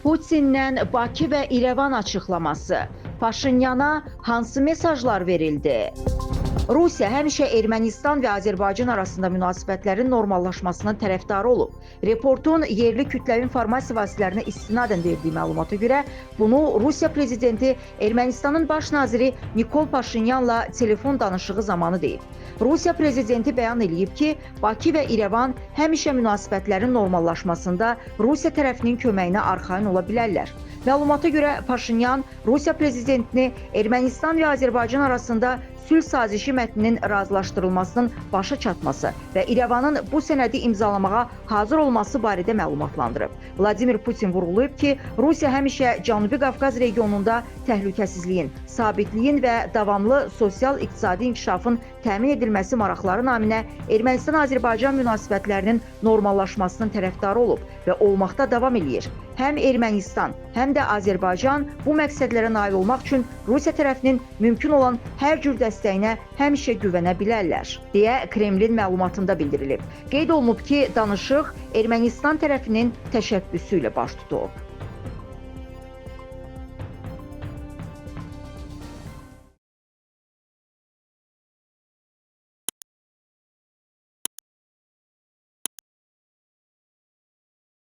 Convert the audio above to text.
Putinlə Bakı və İrəvan açıqlaması, Paşinyana hansı mesajlar verildi? Rusiya həmişə Ermənistan və Azərbaycan arasında münasibətlərin normallaşmasının tərəfdarı olub. Reportun yerli kütləvi informasiya vasitələrinə istinadən verdiyi məlumata görə bunu Rusiya prezidenti Ermənistanın baş naziri Nikol Paşinyanla telefon danışığı zamanı deyib. Rusiya prezidenti bəyan edib ki, Bakı və İrəvan həmişə münasibətlərin normallaşmasında Rusiya tərəfinin köməyinə arxayın ola bilərlər. Məlumata görə Paşinyan Rusiya prezidentini Ermənistan və Azərbaycan arasında sülh sazişi mətninin razılaşdırılmasının başa çatması və İrəvanın bu sənədi imzalamağa hazır olması barədə məlumatlandırıb. Vladimir Putin vurğulayıb ki, Rusiya həmişə Cənubi Qafqaz regionunda təhlükəsizliyin, sabitliyin və davamlı sosial-iqtisadi inkişafın təmin edilməsi maraqları naminə Ermənistan-Azərbaycan münasibətlərinin normallaşmasının tərəfdarı olub və olmaqda davam eləyir. Həm Ermənistan, həm də Azərbaycan bu məqsədlərə nail olmaq üçün Rusiya tərəfinin mümkün olan hər cür dəstəyinə həmişə güvənə bilərlər, deyə Kremlin məlumatında bildirilib. Qeyd olunub ki, danışıq Ermənistan tərəfinin təşəbbüsü ilə baş tutub.